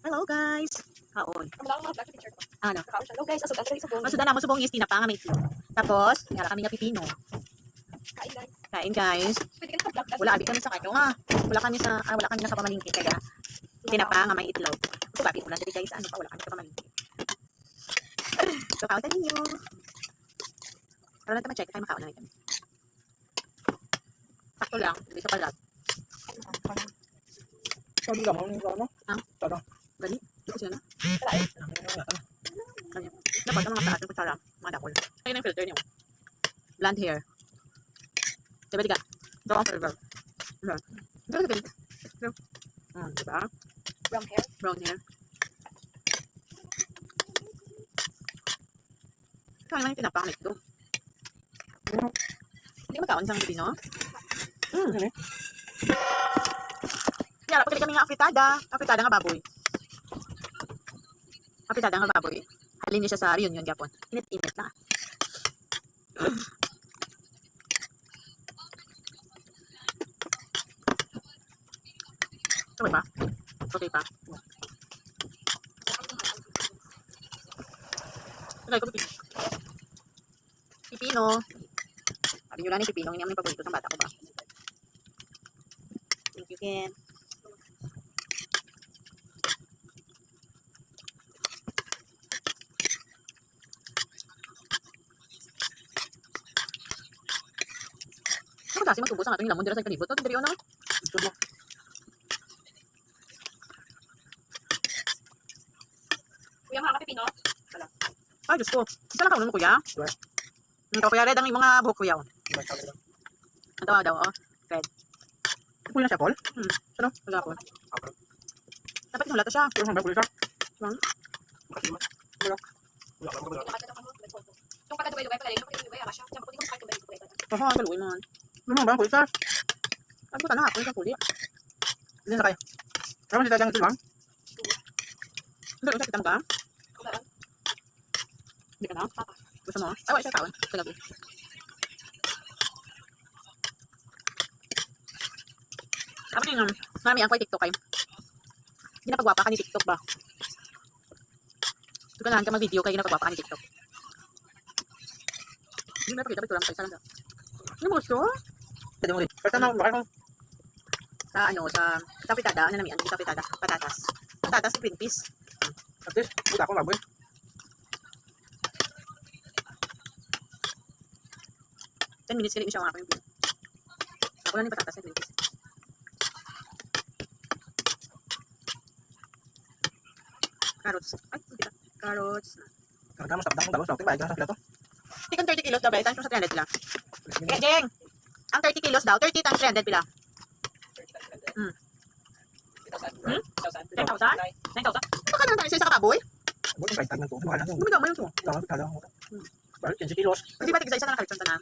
Hello guys. Kaon. Wala akong mga vlog sa picture ko. Ano? Nakaon siya. Hello guys, asod sa subong. Masuda na mo subong is tinapa nga may itlog. Tapos, yara kami na pipino. Kain guys. Kain guys. Pwede ka na vlog. Wala abi kami sa kanyo nga. Wala kami sa pamalingki kaya tinapa nga may itlog. So babi ulan diri guys, ano pa wala kami sa pamalingki. So kaon ninyo. Para natin ma-check kay makaon na kami. Sakto lang, hindi sa palat. Sabi lang, ano? Ah? Tada. Gali, ito sila na. Kalain. Dapat ang mga sa ating kutsara, mga dakol. Ayun ang filter niyo. Blonde hair. Diba di ka? Ito ang filter. Diba? Diba di ka? Diba? Brown hair. Brown hair. Kaya lang yung tinapakamit ko. Hindi ka magkaon sa Pilipino? Ano? Kaya pagkali kami nga afritada. Afritada nga baboy. Afritada nga baboy. Halin niya siya sa reunion Japon. Init-init na. Okay ba? Okay pa? Okay ko pipino. Pipino. Sabi nyo lang ni pipino. Hindi naman yung paborito sa bata ko ba? Thank you, Ken. Ano kasi magtubos ang ating lamon dira sa kanibot? Ito diri na. Kuya, mga kapipino. Ay, Diyos ko. Isa lang kaunan mo, kuya. Ikaw, kuya, red ang mga buhok, kuya. Ang tawa daw, oh. Red. Kuya na siya, Paul? Ano? Wala po. Dapat nahula to siya. Pero hanggang kuya siya. Yung pagka-dubay-dubay pala, yung pagka-dubay, ama siya. Yung pagka-dubay, dubay. Aha, galuin mo. Ano ba, kuya siya? Ano ba na? Kuya, kuli. Hindi na kayo. Pero hindi tayo ito lang. Hindi, usap kita mo ka? Kumaran. Hindi ka na? Gusto mo? Ay, wala siya kaon. Sa gabi. Ako din, marami ang ko'y TikTok kayo. Hindi na pagwapa ka ni TikTok ba? Ito ganahan ka mag-video kayo na pagwapa ka ni TikTok. Hindi mo na pakita, picture lang kayo. Isa lang daw. Ano mo gusto? Pwede mo rin. Basta na, bakit mo? Sa ano, sa fritada, ano namin, ano sa fritada? Patatas. Patatas, green peas. At least, buta ako maboy. 10 minutes kaya siya ako yung pin. Ako lang yung patatas na green peas. Carrots. Ay, hindi ka. Carrots. Karga mo sa padang dalawang sauting, bayad ka sa plato. Tikon 30 kilos daw ba? Times mo sa 300 pila. Eh, Jeng! Ang 30 kilos daw, 30 times 300 pila. 10,000? 9,000? Ito ka naman tayo sa kababoy? Buti, kahit tag ng to. Mahal lang yun. Gumigaw mo yun to. Tama, tala mo. Bakit 15 kilos? Hindi ba tig isa na nakalitsan na?